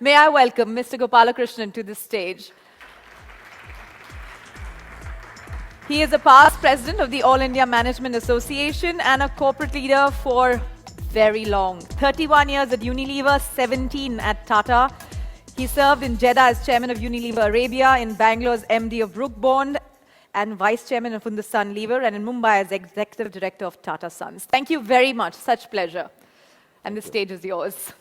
May I welcome Mr. Gopalakrishnan to the stage. He is a past president of the All India Management Association and a corporate leader for very long. 31 years at Unilever, 17 at Tata. He served in Jeddah as chairman of Unilever Arabia, in Bangalore as MD of Brookbond, and vice chairman of Hindustan Lever, and in Mumbai as executive director of Tata Sons. Thank you very much. Such pleasure. And the stage is yours.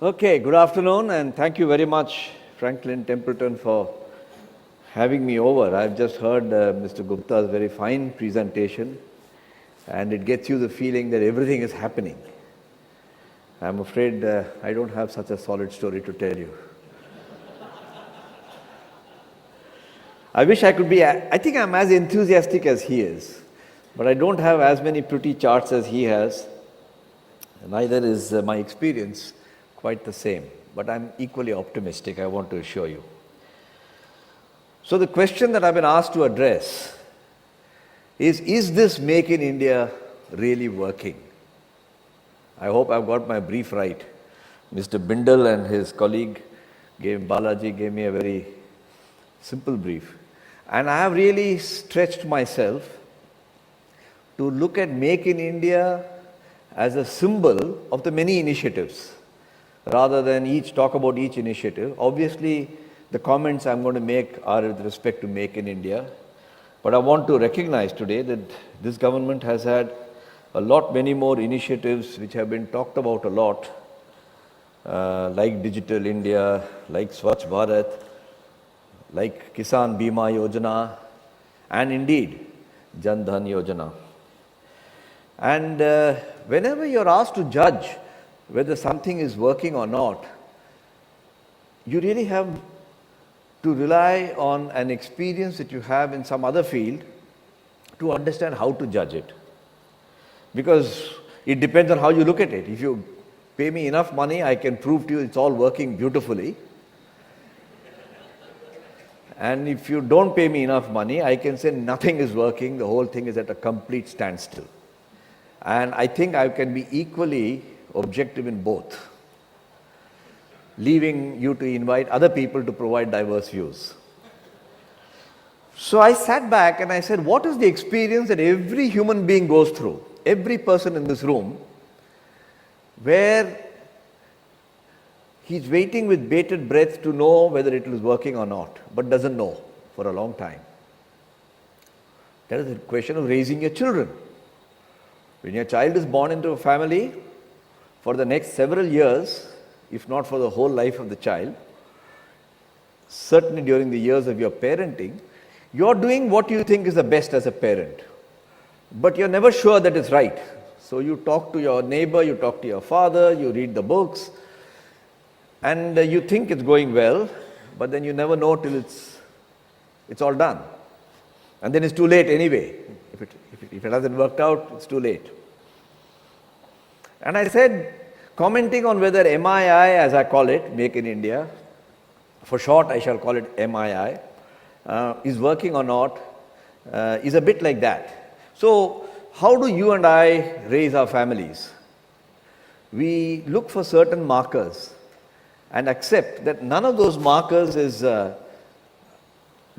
Okay, good afternoon, and thank you very much, Franklin Templeton, for having me over. I've just heard Mr. Gupta's very fine presentation, and it gets you the feeling that everything is happening. I'm afraid I don't have such a solid story to tell you. I wish I could be, I think I'm as enthusiastic as he is, but I don't have as many pretty charts as he has. Neither is my experience quite the same, but I'm equally optimistic, I want to assure you. So the question that I've been asked to address is this Make in India really working? I hope I've got my brief right. Mr. Bindal and his colleague Balaji gave me a very simple brief. And I have really stretched myself to look at Make in India as a symbol of the many initiatives, rather than talk about each initiative. Obviously, the comments I'm going to make are with respect to Make in India. But I want to recognize today that this government has had many more initiatives which have been talked about a lot, like Digital India, like Swachh Bharat, like Kisan Bima Yojana, and indeed, Jan Dhan Yojana. And whenever you're asked to judge whether something is working or not, you really have to rely on an experience that you have in some other field to understand how to judge it. Because it depends on how you look at it. If you pay me enough money, I can prove to you it's all working beautifully. And if you don't pay me enough money, I can say nothing is working, the whole thing is at a complete standstill. And I think I can be equally objective in both, leaving you to invite other people to provide diverse views. So I sat back and I said, what is the experience that every human being goes through, every person in this room, where he's waiting with bated breath to know whether it is working or not, but doesn't know for a long time? That is the question of raising your children. When your child is born into a family, for the next several years, if not for the whole life of the child, certainly during the years of your parenting, you're doing what you think is the best as a parent. But you're never sure that it's right. So you talk to your neighbor, you talk to your father, you read the books, and you think it's going well, but then you never know till it's all done. And then it's too late anyway. If it hasn't worked out, it's too late. And I said, commenting on whether MII, as I call it, Make in India, for short I shall call it MII, is working or not, is a bit like that. So how do you and I raise our families? We look for certain markers and accept that none of those markers is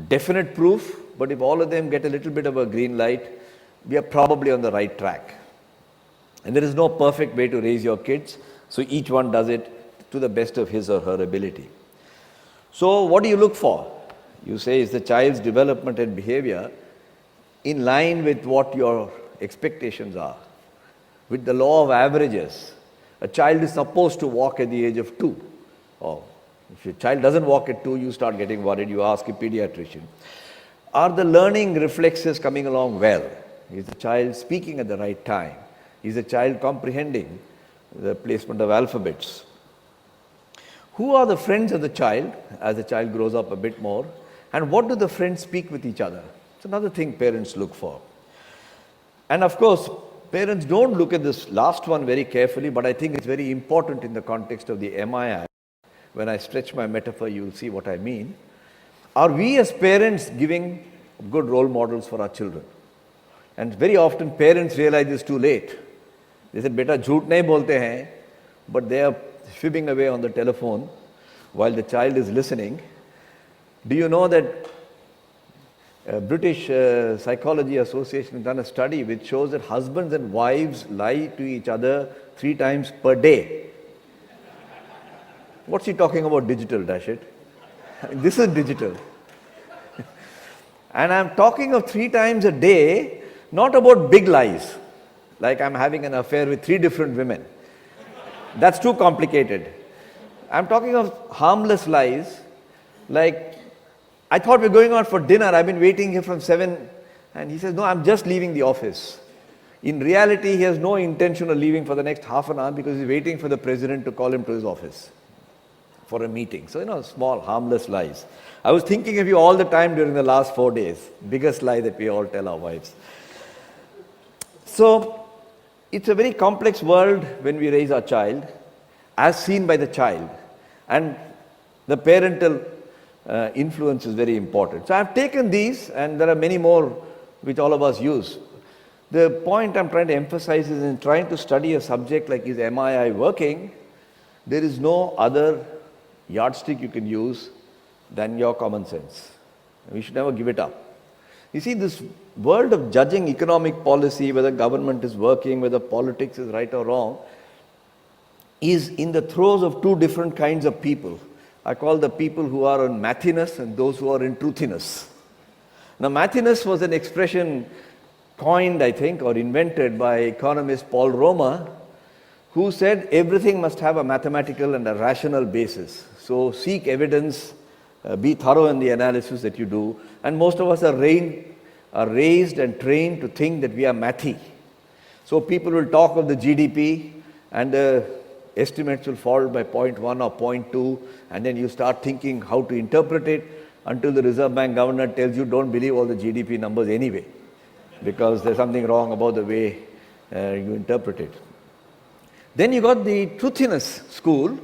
definite proof, but if all of them get a little bit of a green light, we are probably on the right track. And there is no perfect way to raise your kids, so each one does it to the best of his or her ability. So what do you look for? You say, is the child's development and behavior in line with what your expectations are? With the law of averages, a child is supposed to walk at the age of 2. Or if your child doesn't walk at 2, you start getting worried, you ask a pediatrician. Are the learning reflexes coming along well? Is the child speaking at the right time? Is the child comprehending the placement of alphabets? Who are the friends of the child as the child grows up a bit more? And what do the friends speak with each other? It's another thing parents look for. And of course, parents don't look at this last one very carefully, but I think it's very important in the context of the MII. When I stretch my metaphor, you'll see what I mean. Are we as parents giving good role models for our children? And very often parents realize it's too late. They said, beta jhoot nahi bolte hain, but they are fibbing away on the telephone while the child is listening. Do you know that British Psychology Association has done a study which shows that husbands and wives lie to each other 3 times per day? What's he talking about digital, dash it? This is digital. And I'm talking of 3 times a day, not about big lies, like I'm having an affair with 3 different women. That's too complicated. I'm talking of harmless lies, like, I thought we're going out for dinner, I've been waiting here from 7, and he says, no, I'm just leaving the office. In reality, he has no intention of leaving for the next half an hour because he's waiting for the president to call him to his office for a meeting. So, small, harmless lies. I was thinking of you all the time during the last 4 days. Biggest lie that we all tell our wives. So, it's a very complex world when we raise our child, as seen by the child. And the parental influence is very important. So, I've taken these, and there are many more which all of us use. The point I'm trying to emphasize is in trying to study a subject like is MII working, there is no other yardstick you can use than your common sense. We should never give it up. You see, this world of judging economic policy, whether government is working, whether politics is right or wrong, is in the throes of 2 different kinds of people. I call the people who are in Mightiness and those who are in Truthiness. Now, Mightiness was an expression coined, I think, or invented by economist Paul Romer, who said everything must have a mathematical and a rational basis. So seek evidence, be thorough in the analysis that you do. And most of us are raised and trained to think that we are mathy. So people will talk of the GDP and the estimates will fall by 0.1 or 0.2, and then you start thinking how to interpret it until the Reserve Bank governor tells you don't believe all the GDP numbers anyway, because there's something wrong about the way you interpret it. Then you got the Truthiness school,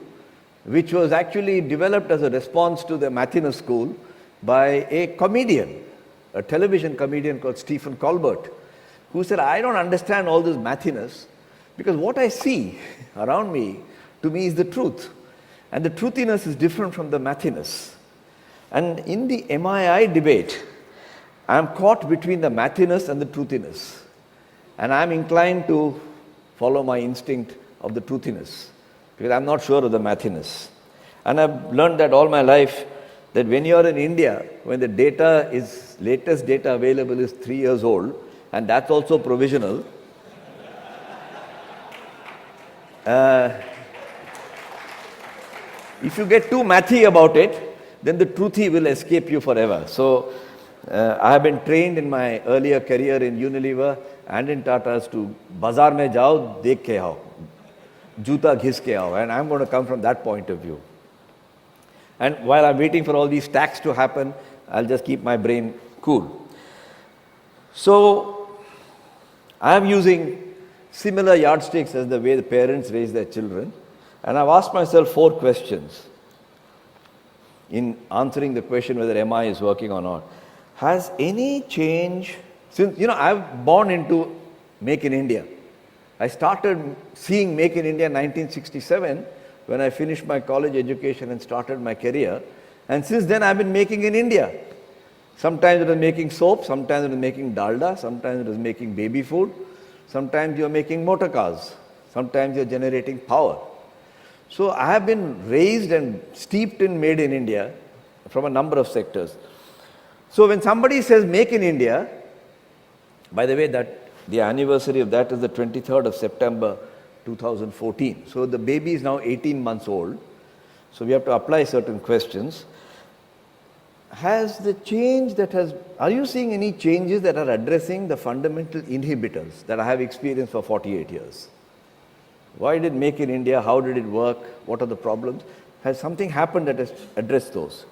which was actually developed as a response to the Mightiness school by a comedian, a television comedian called Stephen Colbert, who said, I don't understand all this Mightiness because what I see around me, to me, is the truth. And the Truthiness is different from the Mightiness. And in the MII debate, I'm caught between the Mightiness and the Truthiness. And I'm inclined to follow my instinct of the Truthiness, because I'm not sure of the Mightiness. And I've learned that all my life, that when you're in India, when the data is, latest data available is 3 years old, and that's also provisional, if you get too mathy about it, then the truthy will escape you forever. So, I have been trained in my earlier career in Unilever and in Tata's to bazaar mein jao, dekh ke aao, juta ghis ke aao, and I'm going to come from that point of view. And while I'm waiting for all these stacks to happen, I'll just keep my brain cool. So, I'm using similar yardsticks as the way the parents raise their children, and I've asked myself 4 questions in answering the question whether MI is working or not. Has any change, since, I've born into Make in India. I started seeing Make in India in 1967 when I finished my college education and started my career. And since then I've been making in India. Sometimes it was making soap, sometimes it was making dalda, sometimes it was making baby food, sometimes you're making motor cars, sometimes you're generating power. So I have been raised and steeped in Made in India from a number of sectors. So when somebody says Make in India, by the way, that the anniversary of that is the 23rd of September 2014. So the baby is now 18 months old. So we have to apply certain questions. Has the change that has, are you seeing any changes that are addressing the fundamental inhibitors that I have experienced for 48 years? Why did Make in India? How did it work? What are the problems? Has something happened that has addressed those?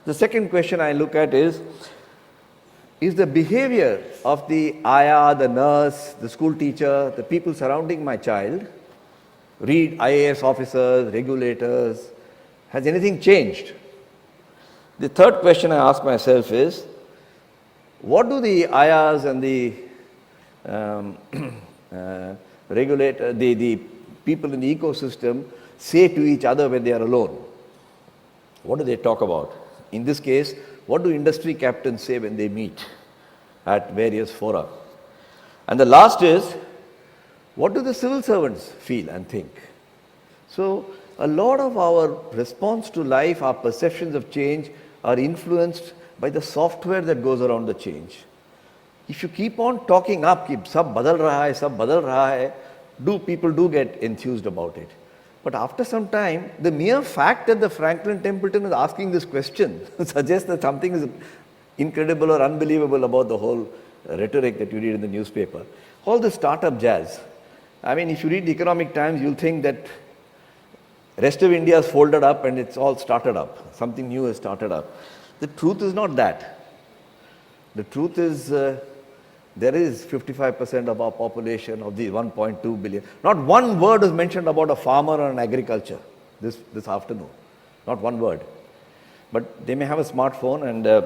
The second question I look at is the behavior of the ayah, the nurse, the school teacher, the people surrounding my child, read IAS officers, regulators, has anything changed? The third question I ask myself is, what do the ayahs and the the people in the ecosystem say to each other when they are alone? What do they talk about? In this case, what do industry captains say when they meet at various fora? And the last is, what do the civil servants feel and think? So, a lot of our response to life, our perceptions of change are influenced by the software that goes around the change. If you keep on talking up, keep sab badal raha hai, people do get enthused about it. But after some time, the mere fact that the Franklin Templeton is asking this question suggests that something is incredible or unbelievable about the whole rhetoric that you read in the newspaper. All the startup jazz. I mean, if you read the Economic Times, you'll think that rest of India is folded up and it's all started up. Something new has started up. The truth is not that. The truth is there is 55% of our population, of the 1.2 billion. Not one word is mentioned about a farmer or an agriculture this afternoon. Not one word. But they may have a smartphone, and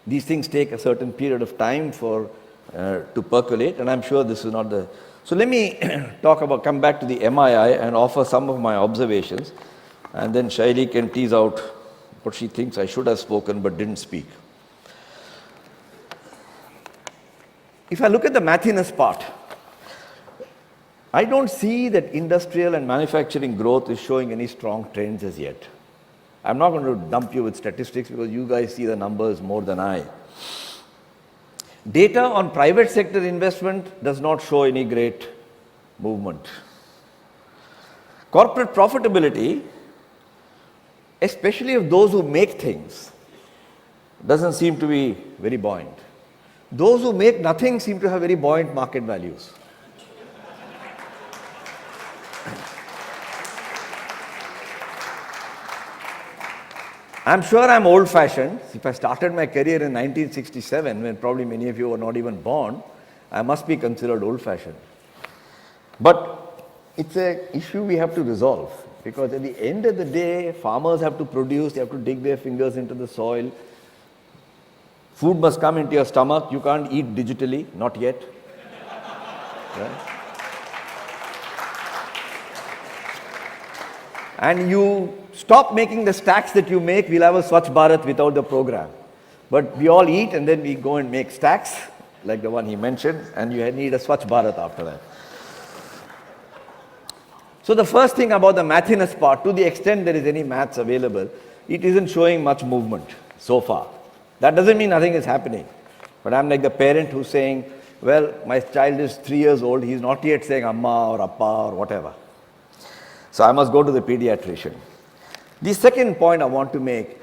these things take a certain period of time for to percolate, and I'm sure this is not the... So let me come back to the MII and offer some of my observations, and then Shaili can tease out what she thinks I should have spoken but didn't speak. If I look at the Mightiness part, I don't see that industrial and manufacturing growth is showing any strong trends as yet. I'm not going to dump you with statistics because you guys see the numbers more than I. Data on private sector investment does not show any great movement. Corporate profitability, especially of those who make things, doesn't seem to be very buoyant. Those who make nothing seem to have very buoyant market values. I'm sure I'm old-fashioned. If I started my career in 1967, when probably many of you were not even born, I must be considered old-fashioned. But it's an issue we have to resolve, because at the end of the day, farmers have to produce, they have to dig their fingers into the soil. Food must come into your stomach. You can't eat digitally, not yet. Right? And you stop making the stacks that you make, we'll have a Swachh Bharat without the program. But we all eat and then we go and make stacks, like the one he mentioned, and you need a Swachh Bharat after that. So the first thing about the Mightiness part, to the extent there is any maths available, it isn't showing much movement so far. That doesn't mean nothing is happening. But I'm like the parent who's saying, well, my child is 3 years old, he's not yet saying Amma or Appa or whatever. So I must go to the pediatrician. The second point I want to make,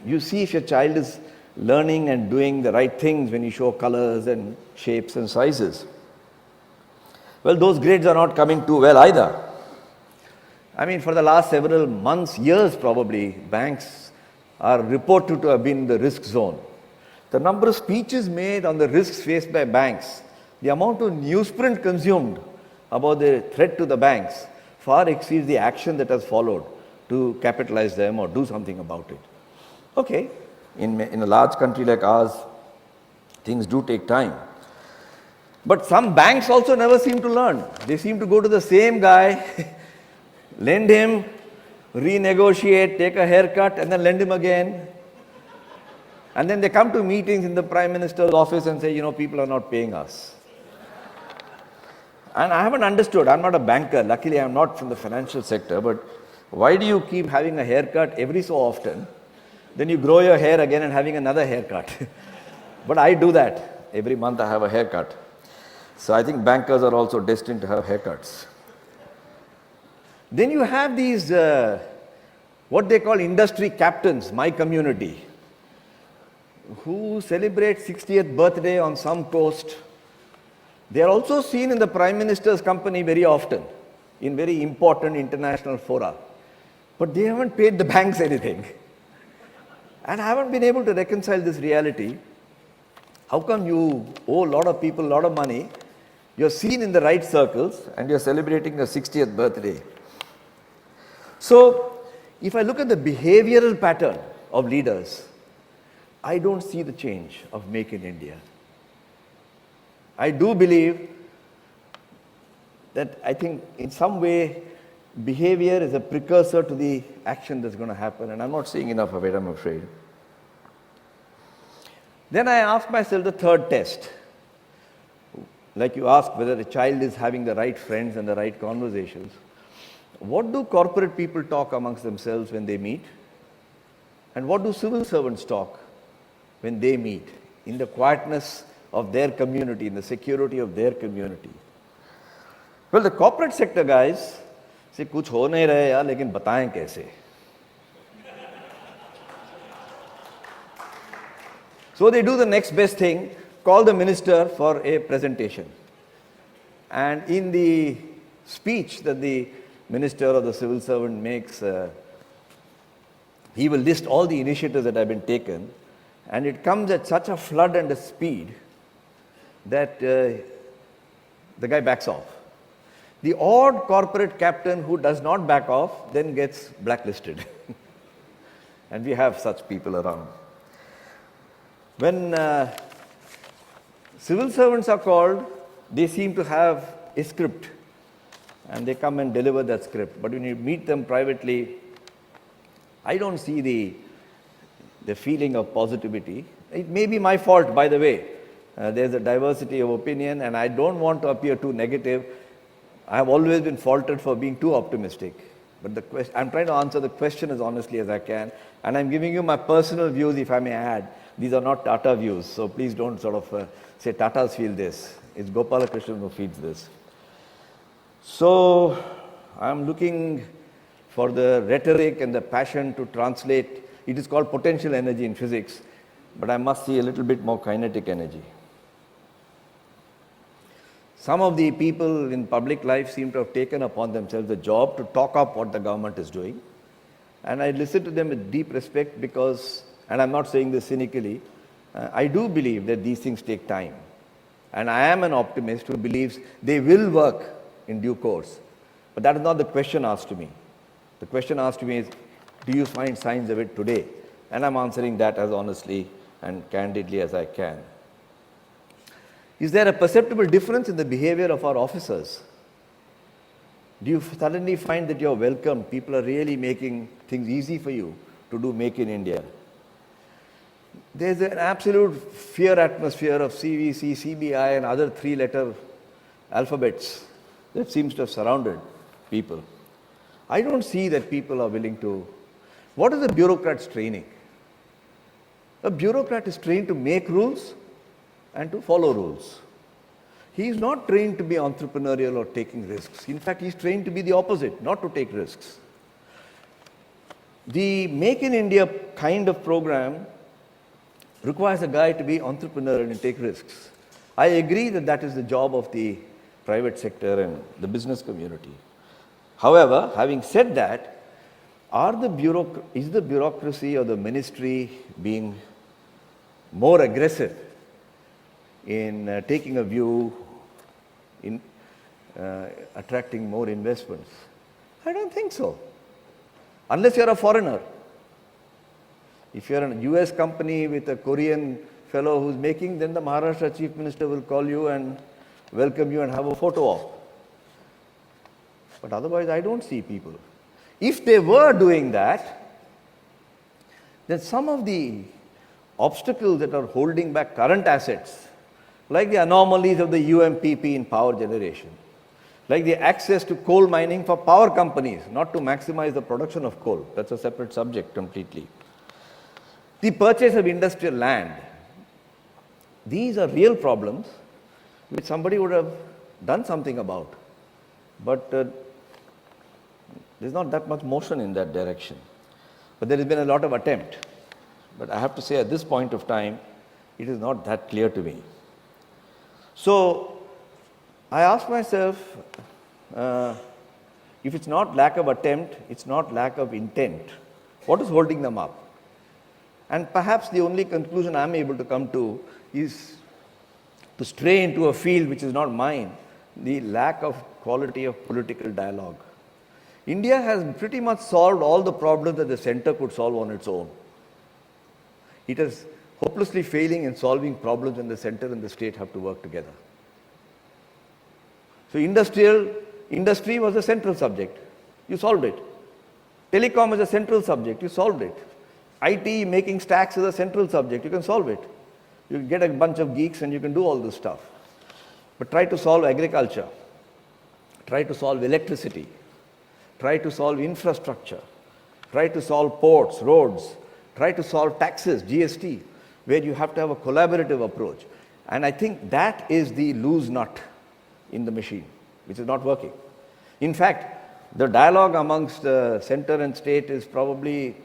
you see if your child is learning and doing the right things when you show colors and shapes and sizes. Well, those grades are not coming too well either. I mean, for the last several months, years probably, banks are reported to have been in the risk zone. The number of speeches made on the risks faced by banks, the amount of newsprint consumed about the threat to the banks far exceeds the action that has followed to capitalize them or do something about it. Okay, in a large country like ours, things do take time. But some banks also never seem to learn. They seem to go to the same guy, lend him, renegotiate, take a haircut, and then lend him again. And then they come to meetings in the Prime Minister's office and say, people are not paying us. And I haven't understood, I'm not a banker, luckily I'm not from the financial sector, but why do you keep having a haircut every so often? Then you grow your hair again and having another haircut. But I do that. Every month I have a haircut. So I think bankers are also destined to have haircuts. Then you have these, what they call industry captains, my community, who celebrate 60th birthday on some coast. They are also seen in the Prime Minister's company very often, in very important international fora. But they haven't paid the banks anything. And I haven't been able to reconcile this reality. How come you owe a lot of people a lot of money, you're seen in the right circles, and you're celebrating your 60th birthday? So, if I look at the behavioral pattern of leaders, I don't see the change of Make in India. I do believe that I think in some way behavior is a precursor to the action that's going to happen, and I'm not seeing enough of it, I'm afraid. Then I ask myself the third test. Like you ask whether a child is having the right friends and the right conversations. What do corporate people talk amongst themselves when they meet? And what do civil servants talk when they meet? In the quietness of their community, in the security of their community. Well, the corporate sector guys say, कुछ हो नहीं रहे यार, लेकिन बताएं कैसे? So they do the next best thing, call the minister for a presentation. And in the speech that the minister or the civil servant makes, he will list all the initiatives that have been taken, and it comes at such a flood and a speed that the guy backs off. The odd corporate captain who does not back off then gets blacklisted. And we have such people around. When civil servants are called, they seem to have a script and they come and deliver that script. But when you meet them privately, I don't see the feeling of positivity. It may be my fault, by the way. There's a diversity of opinion, and I don't want to appear too negative. I have always been faulted for being too optimistic. But I'm trying to answer the question as honestly as I can, and I'm giving you my personal views, if I may add. These are not Tata views, so please don't sort of say Tatas feel this. It's Gopalakrishnan who feels this. So I'm looking for the rhetoric and the passion to translate. It is called potential energy in physics, but I must see a little bit more kinetic energy. Some of the people in public life seem to have taken upon themselves the job to talk up what the government is doing. And I listen to them with deep respect because, and I'm not saying this cynically, I do believe that these things take time. And I am an optimist who believes they will work in due course. But that is not the question asked to me. The question asked to me is, do you find signs of it today? And I'm answering that as honestly and candidly as I can. Is there a perceptible difference in the behavior of our officers? Do you suddenly find that you're welcome? People are really making things easy for you to do Make in India. There's an absolute fear atmosphere of CVC, CBI and other three-letter alphabets that seems to have surrounded people. I don't see that people are willing to. What is a bureaucrat's training? A bureaucrat is trained to make rules and to follow rules. He is not trained to be entrepreneurial or taking risks. In fact, he is trained to be the opposite, not to take risks. The Make in India kind of program requires a guy to be entrepreneurial and take risks. I agree that that is the job of the private sector and the business community. However, having said that, is the bureaucracy or the ministry being more aggressive in taking a view, in attracting more investments? I don't think so. Unless you're a foreigner. If you're a US company with a Korean fellow who's making, then the Maharashtra Chief Minister will call you and welcome you and have a photo op. But otherwise, I don't see people. If they were doing that, then some of the obstacles that are holding back current assets, like the anomalies of the UMPP in power generation, like the access to coal mining for power companies, not to maximize the production of coal, that's a separate subject completely. The purchase of industrial land, these are real problems which somebody would have done something about. But there's not that much motion in that direction. But there has been a lot of attempt. But I have to say at this point of time, it is not that clear to me. So I ask myself, if it's not lack of attempt, it's not lack of intent, what is holding them up? And perhaps the only conclusion I'm able to come to is to stray into a field which is not mine, the lack of quality of political dialogue. India has pretty much solved all the problems that the center could solve on its own. It is hopelessly failing in solving problems when the center and the state have to work together. So industry was a central subject. You solved it. Telecom is a central subject. You solved it. IT making stacks is a central subject. You can solve it. You get a bunch of geeks and you can do all this stuff. But try to solve agriculture. Try to solve electricity. Try to solve infrastructure. Try to solve ports, roads. Try to solve taxes, GST, where you have to have a collaborative approach. And I think that is the loose nut in the machine, which is not working. In fact, the dialogue amongst center and state is probably,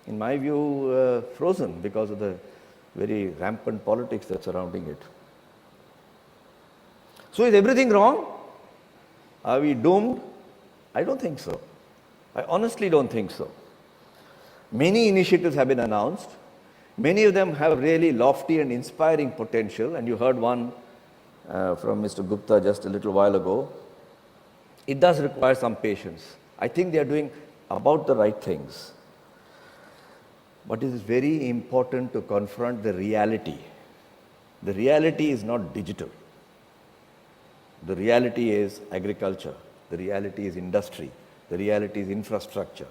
in my view, frozen because of the very rampant politics that's surrounding it. So is everything wrong? Are we doomed? I don't think so. I honestly don't think so. Many initiatives have been announced. Many of them have really lofty and inspiring potential, and you heard one from Mr. Gupta just a little while ago. It does require some patience. I think they are doing about the right things. But it is very important to confront the reality. The reality is not digital. The reality is agriculture. The reality is industry. The reality is infrastructure.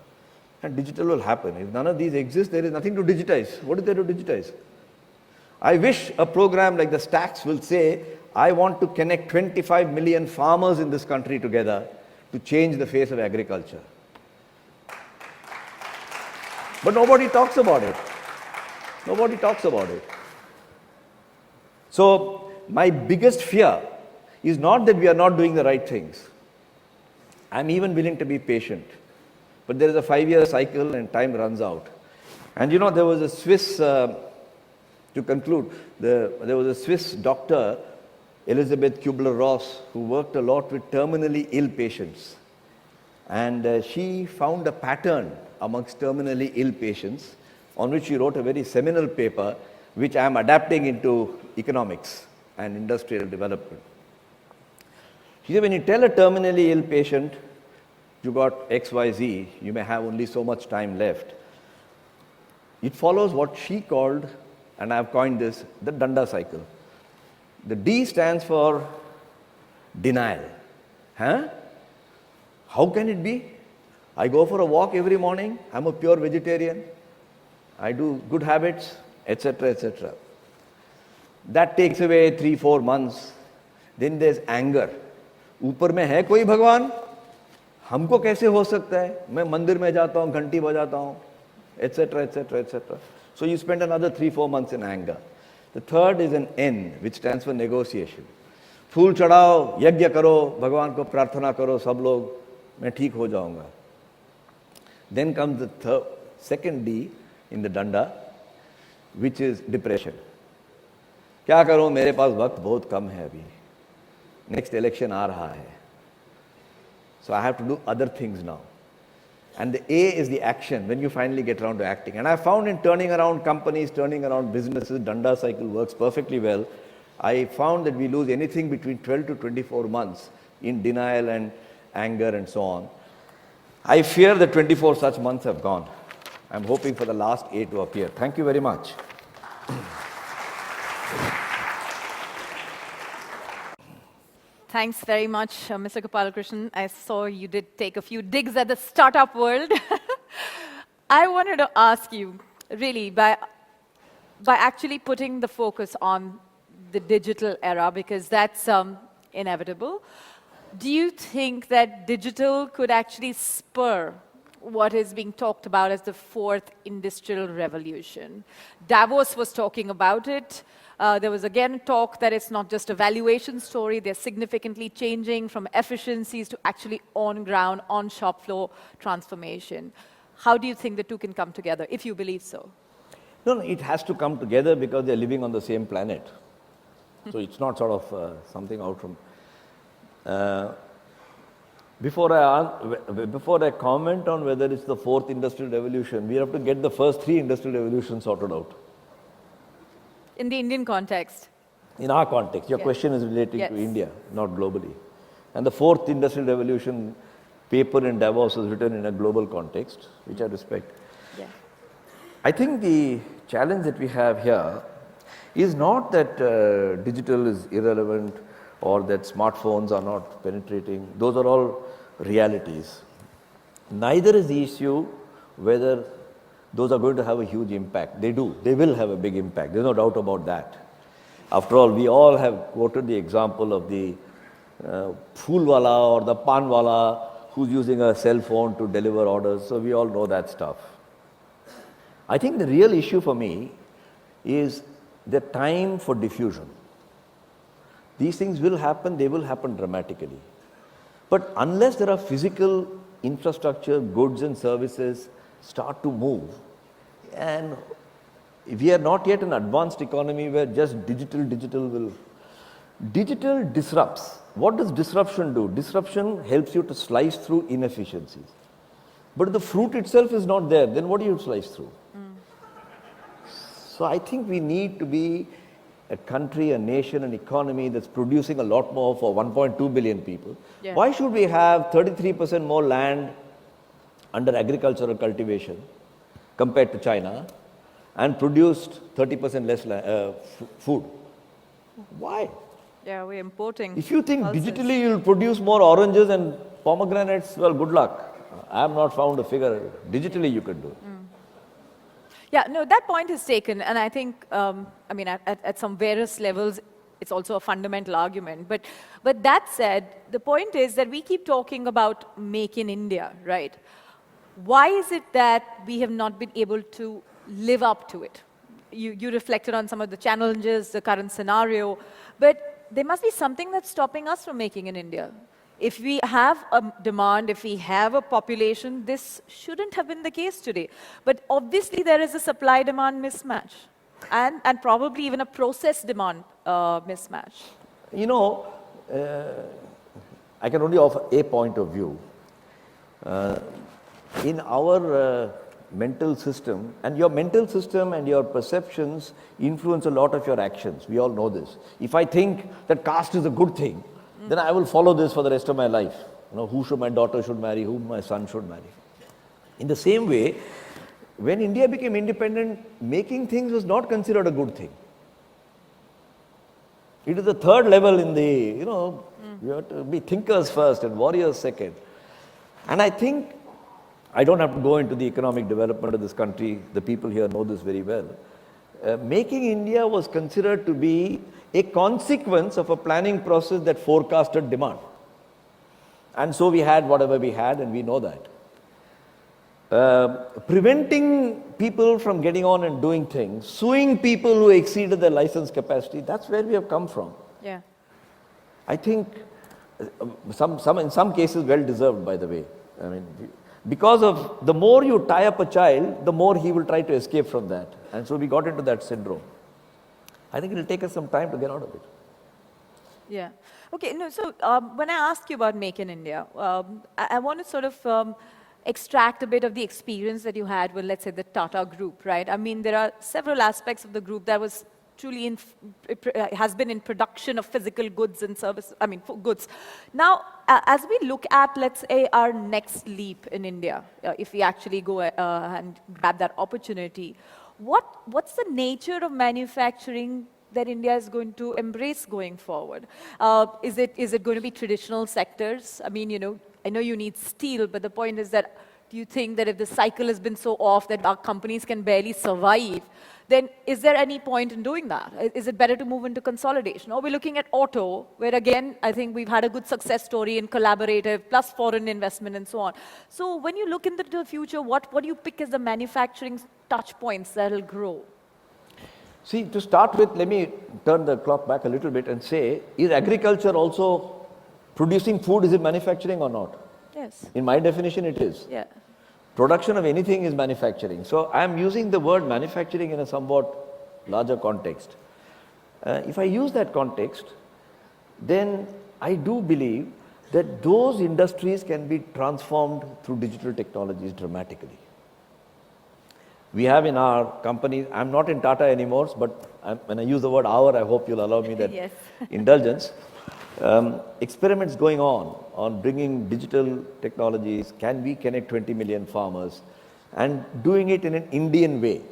And digital will happen. If none of these exist, there is nothing to digitize. What is there to digitize? I wish a program like the Stacks will say, I want to connect 25 million farmers in this country together to change the face of agriculture. But nobody talks about it. Nobody talks about it. So my biggest fear is not that we are not doing the right things. I'm even willing to be patient. But there is a 5-year cycle and time runs out. And you know, there was a Swiss, to conclude, there was a Swiss doctor, Elisabeth Kubler-Ross, who worked a lot with terminally ill patients. And she found a pattern amongst terminally ill patients on which she wrote a very seminal paper, which I am adapting into economics and industrial development. She said, when you tell a terminally ill patient, you got XYZ, you may have only so much time left. It follows what she called, and I have coined this, the Dunder Cycle. The D stands for denial. Huh? How can it be? I go for a walk every morning, I'm a pure vegetarian, I do good habits, etc., etc. That takes away 3-4 months. Then there's anger. ऊपर में है कोई भगवान? हमको कैसे हो सकता है? मैं मंदिर में जाता हूँ, घंटी बजाता हूँ, etc., etc., etc. So you spend another 3-4 months in anger. The third is an N, which stands for negotiation. फूल चढ़ाओ, यज्ञ करो, भगवान को प्रार्थना करो, सब लोग, मैं ठीक हो जाऊंगा. Then comes the second D in the Danda, which is depression. क्या करूं, मेरे पास वक्त बहुत कम है अभी. Next election आ रहा है. So I have to do other things now. And the A is the action, when you finally get around to acting. And I found in turning around companies, turning around businesses, Dunder Cycle works perfectly well. I found that we lose anything between 12 to 24 months in denial and anger and so on. I fear that 24 such months have gone. I'm hoping for the last A to appear. Thank you very much. Thanks very much, Mr. Gopalakrishnan. I saw you did take a few digs at the startup world. I wanted to ask you, really, by actually putting the focus on the digital era, because that's inevitable, do you think that digital could actually spur what is being talked about as the fourth industrial revolution? Davos was talking about it. There was again talk that it's not just a valuation story, they're significantly changing from efficiencies to actually on-ground, on-shop floor transformation. How do you think the two can come together, if you believe so? No, it has to come together because they're living on the same planet. So it's not sort of something out from... Before I comment on whether it's the fourth industrial revolution, we have to get the first three industrial revolutions sorted out. In the Indian context? In our context. Your question is relating to India, not globally. And the fourth industrial revolution paper in Davos was written in a global context, which I respect. Yeah. I think the challenge that we have here is not that digital is irrelevant or that smartphones are not penetrating. Those are all realities. Neither is the issue whether those are going to have a huge impact. They do. They will have a big impact. There's no doubt about that. After all, we all have quoted the example of the phoolwala or the panwala who's using a cell phone to deliver orders. So we all know that stuff. I think the real issue for me is the time for diffusion. These things will happen, they will happen dramatically. But unless there are physical infrastructure, goods and services start to move, and we are not yet an advanced economy where just digital will. Digital disrupts. What does disruption do? Disruption helps you to slice through inefficiencies. But if the fruit itself is not there, then what do you slice through? So I think we need to be a country, a nation, an economy that's producing a lot more for 1.2 billion people. Yeah. Why should we have 33% more land under agricultural cultivation compared to China and produced 30% less food? Why? Yeah, we're importing. If you think pulses. digitally you'll produce more oranges and pomegranates, well, good luck. I have not found a figure. Digitally you could do it. Yeah, no, that point is taken, and I think, I mean, at some various levels, it's also a fundamental argument. But that said, the point is that we keep talking about make in India, right? Why is it that we have not been able to live up to it? You reflected on some of the challenges, the current scenario, but there must be something that's stopping us from making in India. If we have a demand, if we have a population, this shouldn't have been the case today. But obviously there is a supply-demand mismatch and probably even a process-demand mismatch. You know, I can only offer a point of view. In our mental system, and your mental system and your perceptions influence a lot of your actions. We all know this. If I think that caste is a good thing, then I will follow this for the rest of my life. You know, who should my daughter should marry, whom my son should marry. In the same way, when India became independent, making things was not considered a good thing. It is the third level in the, you have to be thinkers first and warriors second. And I think, I don't have to go into the economic development of this country, the people here know this very well. Making India was considered to be a consequence of a planning process that forecasted demand. And so we had whatever we had, and we know that. Preventing people from getting on and doing things, suing people who exceeded their license capacity, that's where we have come from. Yeah. I think in some cases well deserved, by the way. I mean, because of the more you tie up a child, the more he will try to escape from that. And so we got into that syndrome. I think it will take us some time to get out of it. Yeah. Okay, no, so when I ask you about Make in India, I want to sort of extract a bit of the experience that you had with, let's say, the Tata group, right? I mean, there are several aspects of the group that was truly has been in production of physical goods and service, goods. Now, as we look at, let's say, our next leap in India, if we actually go and grab that opportunity, what's the nature of manufacturing that India is going to embrace going forward? Is it going to be traditional sectors? I mean, I know you need steel, but the point is that do you think that if the cycle has been so off that our companies can barely survive, then is there any point in doing that? Is it better to move into consolidation? Or we're looking at auto, where again, I think we've had a good success story in collaborative, plus foreign investment and so on. So when you look into the future, what do you pick as the manufacturing touch points that will grow? See, to start with, let me turn the clock back a little bit and say, is agriculture also producing food, is it manufacturing or not? Yes. In my definition, it is. Yeah. Production of anything is manufacturing. So I'm using the word manufacturing in a somewhat larger context. If I use that context, then I do believe that those industries can be transformed through digital technologies dramatically. We have in our company, I'm not in Tata anymore, but when I use the word our, I hope you'll allow me that Yes. indulgence. Experiments going on bringing digital technologies, can we connect 20 million farmers, and doing it in an Indian way.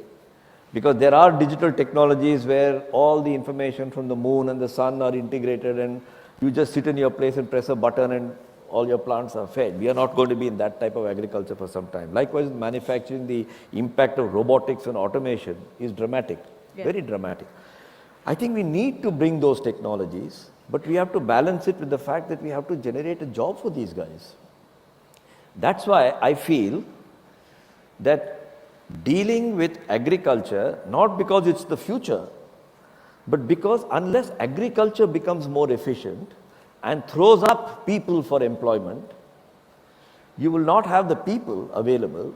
Because there are digital technologies where all the information from the moon and the sun are integrated, and you just sit in your place and press a button and all your plants are fed. We are not going to be in that type of agriculture for some time. Likewise, in manufacturing, the impact of robotics and automation is dramatic, very dramatic. I think we need to bring those technologies, but we have to balance it with the fact that we have to generate a job for these guys. That's why I feel that dealing with agriculture, not because it's the future, but because unless agriculture becomes more efficient and throws up people for employment, you will not have the people available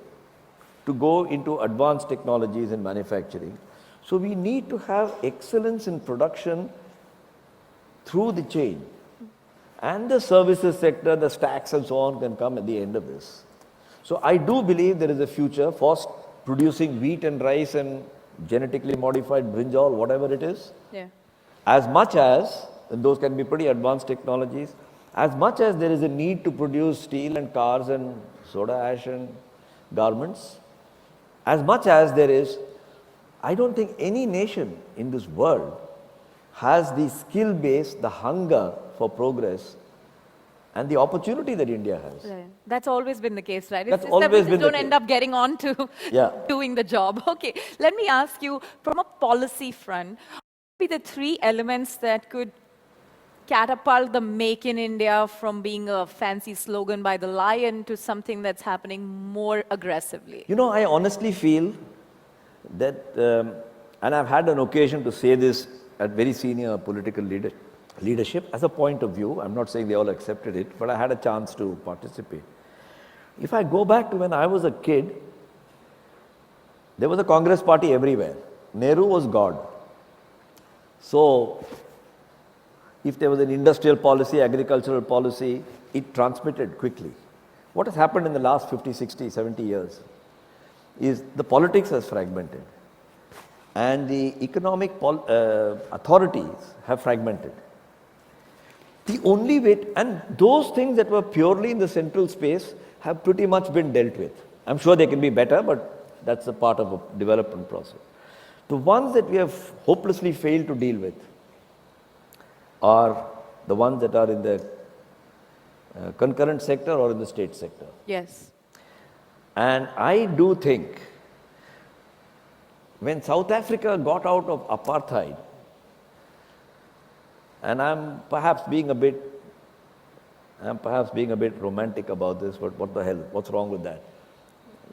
to go into advanced technologies in manufacturing. So we need to have excellence in production through the chain. And the services sector, the stacks and so on can come at the end of this. So I do believe there is a future for producing wheat and rice and genetically modified brinjal, whatever it is. As much as, and those can be pretty advanced technologies, as much as there is a need to produce steel and cars and soda ash and garments, as much as there is, I don't think any nation in this world has the skill base, the hunger for progress, and the opportunity that India has. Right. That's always been the case, right? That's It's just always that we been just the don't case. end up getting on to doing the job. Okay, let me ask you, from a policy front, what would be the three elements that could catapult the Make in India from being a fancy slogan by the lion to something that's happening more aggressively? You know, I honestly feel that, and I've had an occasion to say this at very senior political leadership as a point of view. I'm not saying they all accepted it, but I had a chance to participate. If I go back to when I was a kid, there was a Congress party everywhere. Nehru was God. So, if there was an industrial policy, agricultural policy, it transmitted quickly. What has happened in the last 50, 60, 70 years is the politics has fragmented and the economic authorities have fragmented. The only way, and those things that were purely in the central space have pretty much been dealt with. I'm sure they can be better, but that's a part of a development process. The ones that we have hopelessly failed to deal with are the ones that are in the concurrent sector or in the state sector. Yes. And I do think when South Africa got out of apartheid, and I'm perhaps being a bit romantic about this, but what the hell, what's wrong with that?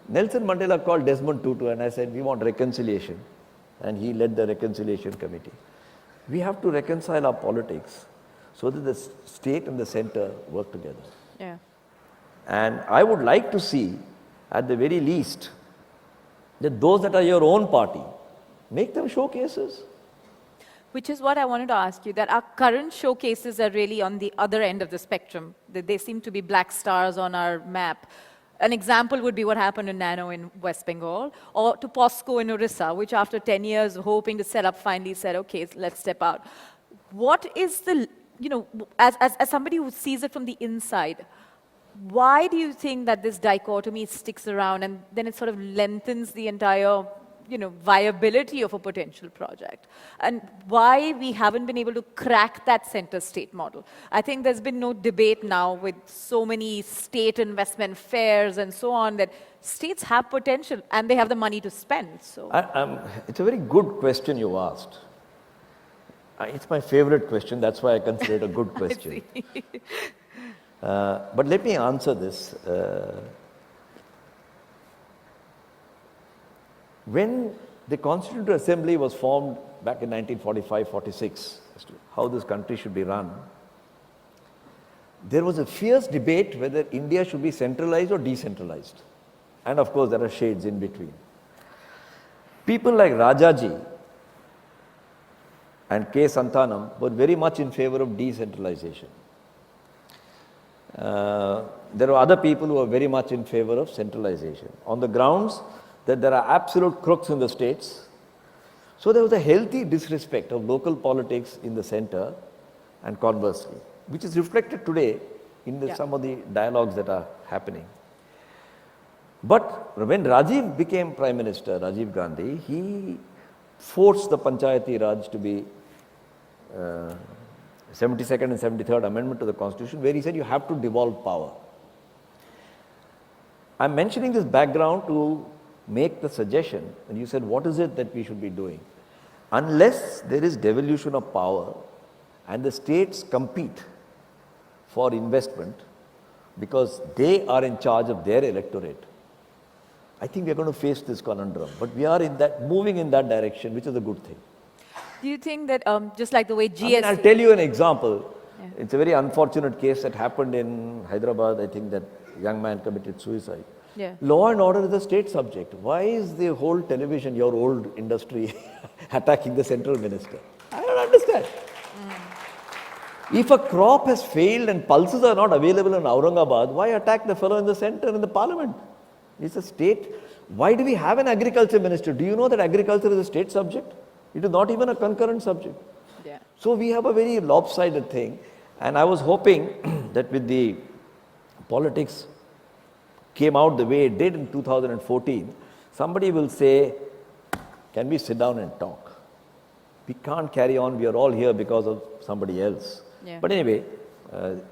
Nelson Mandela called Desmond Tutu and I said, we want reconciliation. And he led the reconciliation committee. We have to reconcile our politics so that the state and the center work together. Yeah. And I would like to see, at the very least, that those that are your own party, make them showcases. Which is what I wanted to ask you, that our current showcases are really on the other end of the spectrum. They seem to be black stars on our map. An example would be what happened in Nano in West Bengal, or to POSCO in Orissa, which after 10 years hoping to set up finally said, okay, let's step out. What is the, as somebody who sees it from the inside, why do you think that this dichotomy sticks around and then it sort of lengthens the entire viability of a potential project, and why we haven't been able to crack that center state model? I think there's been no debate now with so many state investment fairs and so on that states have potential and they have the money to spend. So it's a very good question you asked. It's my favorite question, that's why I consider it a good question. But let me answer this. When the Constituent Assembly was formed back in 1945-46, as to how this country should be run, there was a fierce debate whether India should be centralized or decentralized. And of course, there are shades in between. People like Rajaji and K. Santhanam were very much in favor of decentralization. There were other people who were very much in favor of centralization, on the grounds that there are absolute crooks in the states. So there was a healthy disrespect of local politics in the center and conversely, which is reflected today in some of the dialogues that are happening. But when Rajiv became Prime Minister, Rajiv Gandhi, he forced the Panchayati Raj to be 72nd and 73rd Amendment to the Constitution, where he said you have to devolve power. I'm mentioning this background to make the suggestion, and you said, what is it that we should be doing? Unless there is devolution of power and the states compete for investment because they are in charge of their electorate, I think we are going to face this conundrum. But we are moving in that direction, which is a good thing. Do you think that just like the way GST... I mean, I'll tell you an example. Yeah. It's a very unfortunate case that happened in Hyderabad. I think that young man committed suicide. Yeah. Law and order is a state subject. Why is the whole television, your old industry, attacking the central minister? I don't understand. If a crop has failed and pulses are not available in Aurangabad, why attack the fellow in the center in the parliament? It's a state. Why do we have an agriculture minister? Do you know that agriculture is a state subject? It is not even a concurrent subject. Yeah. So we have a very lopsided thing. And I was hoping that with the politics came out the way it did in 2014, somebody will say, can we sit down and talk? We can't carry on. We are all here because of somebody else. Yeah. But anyway,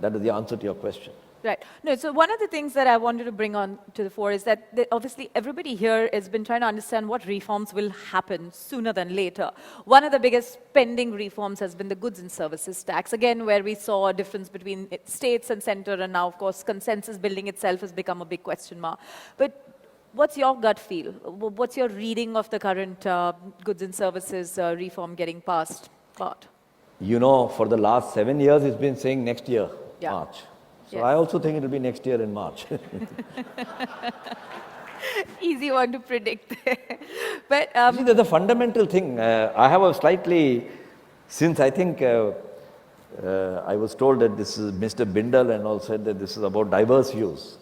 that is the answer to your question. Right. No, so one of the things that I wanted to bring on to the fore is that obviously everybody here has been trying to understand what reforms will happen sooner than later. One of the biggest pending reforms has been the goods and services tax, again, where we saw a difference between states and center, and now, of course, consensus building itself has become a big question mark. But what's your gut feel? What's your reading of the current goods and services reform getting passed? You know, for the last 7 years, it's been saying next year, yeah. March. So yes. I also think it will be next year in March. Easy one to predict. But see, there's a fundamental thing. I have a slightly, since I think I was told that this is Mr. Bindal and all said that this is about diverse views.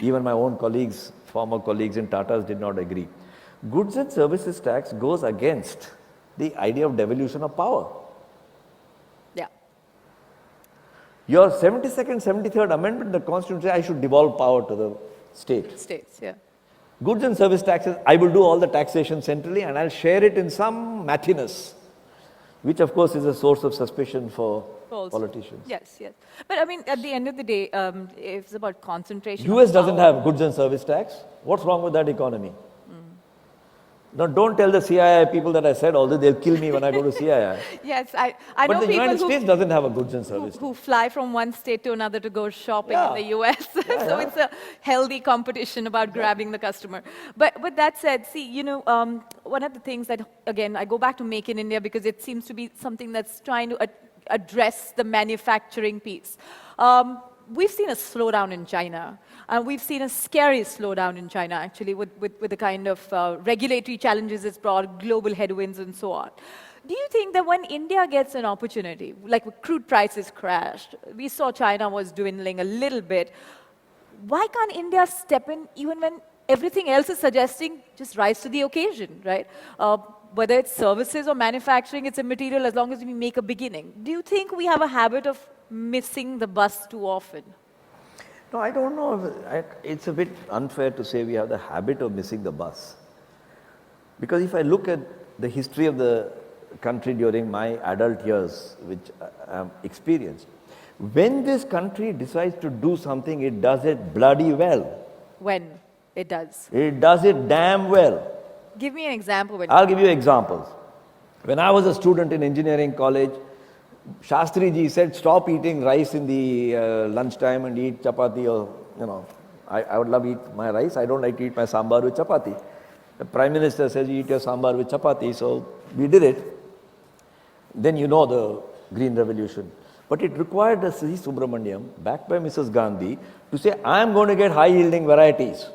Even my own colleagues, former colleagues in Tata's did not agree. Goods and services tax goes against the idea of devolution of power. Yeah. Your 72nd, 73rd Amendment to the Constitution says I should devolve power to the state. States, yeah. Goods and service taxes, I will do all the taxation centrally and I'll share it in some Mightiness, which of course is a source of suspicion for politicians. Yes, yes. But I mean, at the end of the day, it's about concentration. US doesn't have goods and service tax. What's wrong with that economy? Now, don't tell the CII people that I said, although they'll kill me when I go to CII. Yes, I but know the people United States doesn't have a goods and service who fly from one state to another to go shopping in the US. So it's a healthy competition about grabbing the customer. But that said, see, you know, one of the things that, again, I go back to Make in India because it seems to be something that's trying to address the manufacturing piece. We've seen a slowdown in China. We've seen a scary slowdown in China, actually, with the kind of regulatory challenges it's brought, global headwinds, and so on. Do you think that when India gets an opportunity, like when crude prices crashed, we saw China was dwindling a little bit, why can't India step in even when everything else is suggesting just rise to the occasion, right? Whether it's services or manufacturing, it's immaterial as long as we make a beginning. Do you think we have a habit of missing the bus too often? No, I don't know. It's a bit unfair to say we have the habit of missing the bus. Because if I look at the history of the country during my adult years, which I experienced, when this country decides to do something, it does it bloody well. When it does? It does it damn well. Give me an example. I'll give you examples. When I was a student in engineering college, Shastri ji said, stop eating rice in the lunchtime and eat chapati or, you know, I would love to eat my rice. I don't like to eat my sambar with chapati. The Prime Minister says, you eat your sambar with chapati. So we did it. Then you know the Green Revolution. But it required a C. Subramaniam, backed by Mrs. Gandhi, to say, I am going to get high-yielding varieties.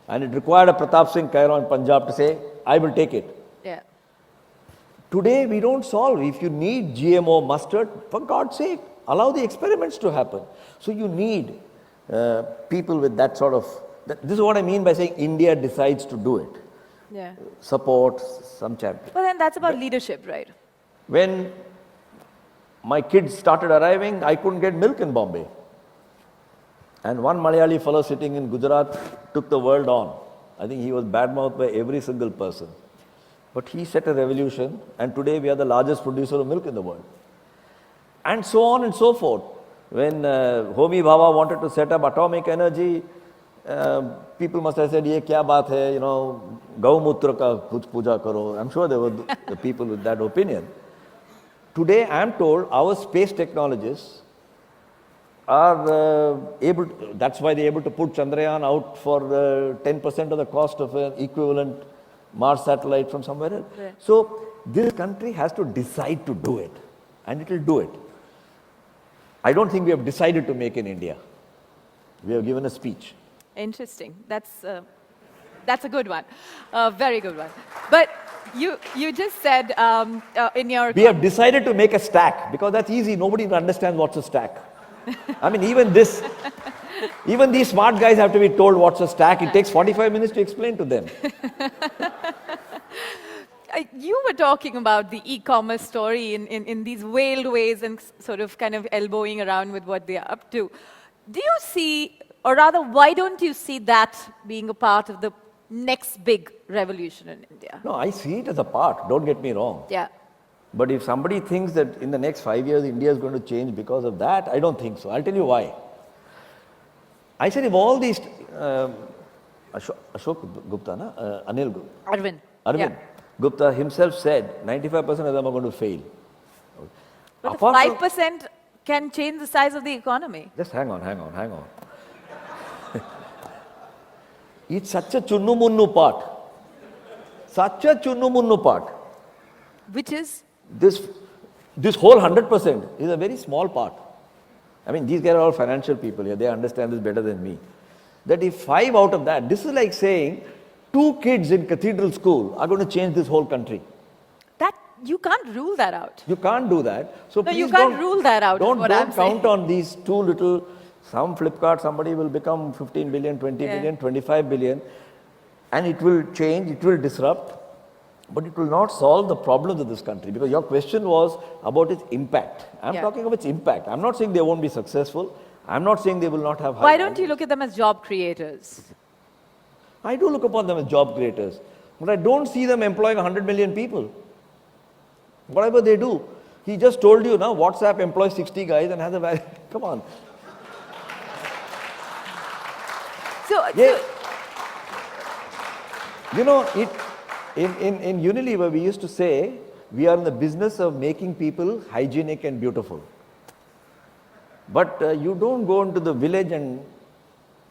And it required a Pratap Singh Kaira in Punjab to say, I will take it. Yeah. Today, we don't solve. If you need GMO mustard, for God's sake, allow the experiments to happen. So you need people with that sort of... This is what I mean by saying India decides to do it. Yeah. Support some champion. But then that's about leadership, right? When my kids started arriving, I couldn't get milk in Bombay. And one Malayali fellow sitting in Gujarat took the world on. I think he was badmouthed by every single person. But he set a revolution, and today we are the largest producer of milk in the world. and so on and so forth. When Homi Bhabha wanted to set up atomic energy, people must have said, "Ye kya baat hai? You know, Gaumutra ka kuch puja karo." I'm sure there were the people with that opinion. Today, I'm told our space technologists are able to, that's why they're able to put Chandrayaan out for 10% of the cost of an equivalent Mars satellite from somewhere else. Right. So this country has to decide to do it, and it will do it. I don't think we have decided to make in India. We have given a speech. Interesting. That's a good one. Very good one. But you just said in your... We have decided to make a stack, because that's easy. Nobody understands what's a stack. I mean, even these smart guys have to be told what's a stack. It takes 45 minutes to explain to them. You were talking about the e-commerce story in these veiled ways and sort of kind of elbowing around with what they are up to. Do you see, or rather, why don't you see that being a part of the next big revolution in India? No, I see it as a part. Don't get me wrong. Yeah. But if somebody thinks that in the next 5 years India is going to change because of that, I don't think so. I'll tell you why. I said if all these, Ashok Gupta, Anil Gupta. Arvind Yeah. Gupta himself said 95% of them are going to fail. But the Apart 5% can change the size of the economy. Just hang on. It's such a chunnu-munnu part. Such a chunnu-munnu part. Which is? This whole 100% is a very small part. I mean, these guys are all financial people here. They understand this better than me. That if 5 out of that, this is like saying 2 kids in cathedral school are going to change this whole country. That, you can't rule that out. You can't do that. So No, please you can't rule that out. Don't I'm count on these 2 little, some Flipkart, somebody will become 15 billion, 20 billion, 25 billion, and it will change, it will disrupt. But it will not solve the problems of this country, because your question was about its impact. I'm talking about its impact. I'm not saying they won't be successful. I'm not saying they will not have high Why don't you look at them as job creators? I do look upon them as job creators, but I don't see them employing 100 million people. Whatever they do. He just told you now, WhatsApp employs 60 guys and has a value. Come on. You know, in Unilever, we used to say, we are in the business of making people hygienic and beautiful. But you don't go into the village and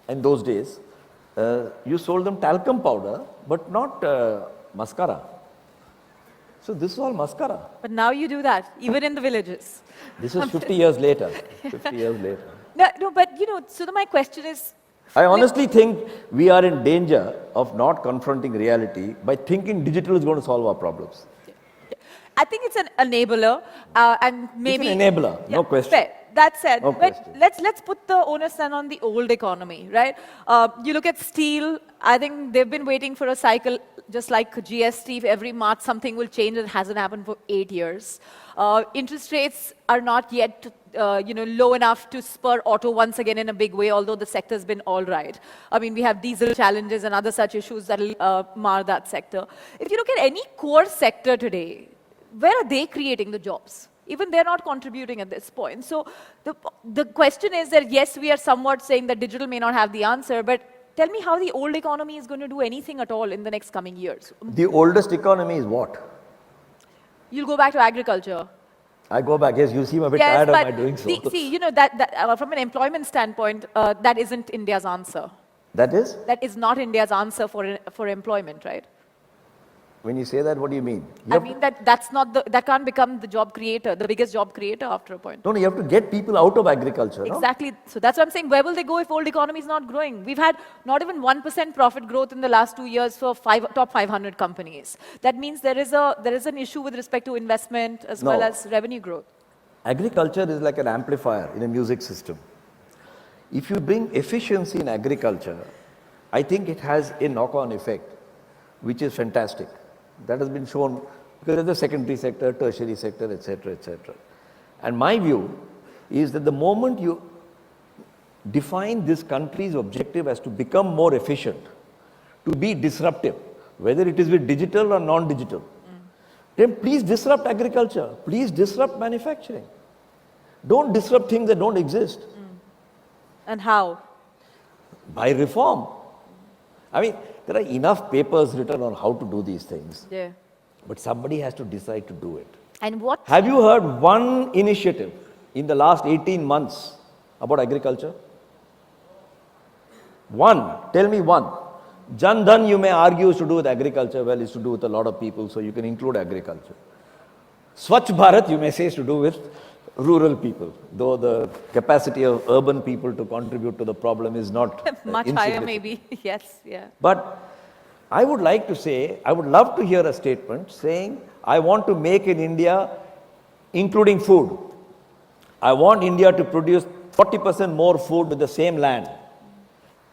in those days, you sold them talcum powder, but not mascara. So this is all mascara. But now you do that, even in the villages. This is 50 years later. 50 years later. No, but you know, so my question is... I honestly think we are in danger of not confronting reality by thinking digital is going to solve our problems. I think it's an enabler, and maybe... It's an enabler, no question. Fair. That said, No but question. let's put the onus then on the old economy, right? You look at steel, I think they've been waiting for a cycle, just like GST, every March something will change. It hasn't happened for 8 years. Interest rates are not yet low enough to spur auto once again in a big way, although the sector's been all right. I mean, we have diesel challenges and other such issues that will mar that sector. If you look at any core sector today, where are they creating the jobs? Even they're not contributing at this point. So the question is that, yes, we are somewhat saying that digital may not have the answer, but tell me how the old economy is going to do anything at all in the next coming years. The oldest economy is what? You'll go back to agriculture. I go back, yes, you seem a bit tired of my doing so. See, you know, that from an employment standpoint, that isn't India's answer. That is? That is not India's answer for employment, right? When you say that, what do you mean? I mean that can't become the job creator, the biggest job creator after a point. No, you have to get people out of agriculture. Exactly. No? So that's what I'm saying. Where will they go if old economy is not growing? We've had not even 1% profit growth in the last 2 years for top 500 companies. That means there is an issue with respect to investment as well as revenue growth. Agriculture is like an amplifier in a music system. If you bring efficiency in agriculture, I think it has a knock-on effect, which is fantastic. That has been shown because of the secondary sector, tertiary sector, etc., etc. And my view is that the moment you define this country's objective as to become more efficient, to be disruptive, whether it is with digital or non-digital, then please disrupt agriculture, please disrupt manufacturing. Don't disrupt things that don't exist. And how? By reform. I mean, there are enough papers written on how to do these things. Yeah. But somebody has to decide to do it. And what? Have you heard one initiative in the last 18 months about agriculture? One. Tell me one. Jan Dhan, you may argue, is to do with agriculture. Well, it's to do with a lot of people, so you can include agriculture. Swachh Bharat, you may say, is to do with rural people, though the capacity of urban people to contribute to the problem is not much higher, maybe. Yes, yeah. But I would like to say, I would love to hear a statement saying, I want to make in India, including food. I want India to produce 40% more food with the same land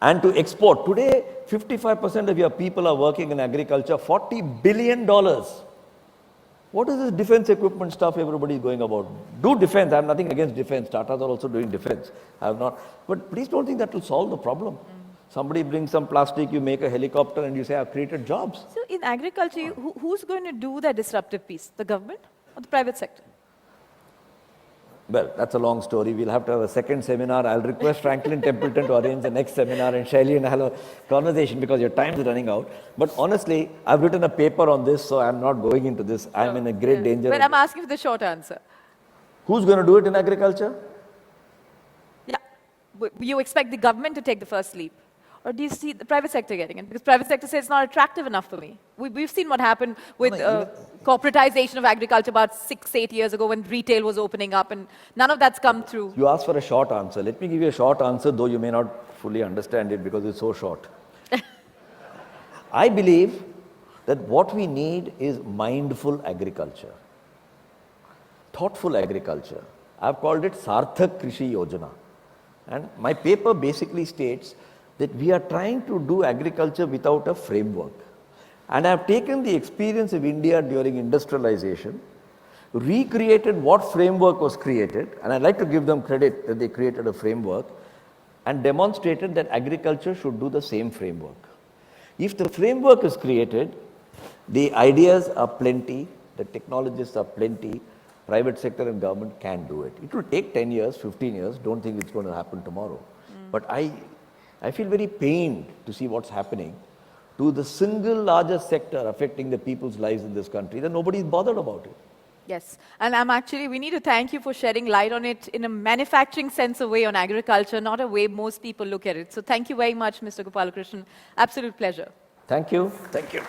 and to export. Today, 55% of your people are working in agriculture, $40 billion. What is this defense equipment stuff everybody is going about? Do defense. I have nothing against defense. Tatas are also doing defense. I have not. But please don't think that will solve the problem. Somebody brings some plastic, you make a helicopter and you say, I've created jobs. So in agriculture, who's going to do that disruptive piece? The government or the private sector? Well, that's a long story. We'll have to have a second seminar. I'll request Franklin Templeton to arrange the next seminar and Shaili and I'll have a conversation because your time is running out. But honestly, I've written a paper on this, so I'm not going into this. I'm in a great danger. But I'm asking for the short answer. Who's going to do it in agriculture? Yeah. You expect the government to take the first leap? Or do you see the private sector getting it? Because private sector says it's not attractive enough for me. We've seen what happened with corporatization of agriculture about 6-8 years ago when retail was opening up and none of that's come through. You asked for a short answer. Let me give you a short answer, though you may not fully understand it because it's so short. I believe that what we need is mindful agriculture, thoughtful agriculture. I've called it Sarthak Krishi Yojana. And my paper basically states that we are trying to do agriculture without a framework. And I've taken the experience of India during industrialization, recreated what framework was created, and I'd like to give them credit that they created a framework, and demonstrated that agriculture should do the same framework. If the framework is created, the ideas are plenty, the technologists are plenty, private sector and government can do it. It will take 10 years, 15 years, don't think it's going to happen tomorrow. But I feel very pained to see what's happening to the single largest sector affecting the people's lives in this country, that nobody is bothered about it. Yes, and we need to thank you for shedding light on it in a manufacturing sense of way on agriculture, not a way most people look at it. So thank you very much, Mr. Gopalakrishnan. Absolute pleasure. Thank you. Thank you.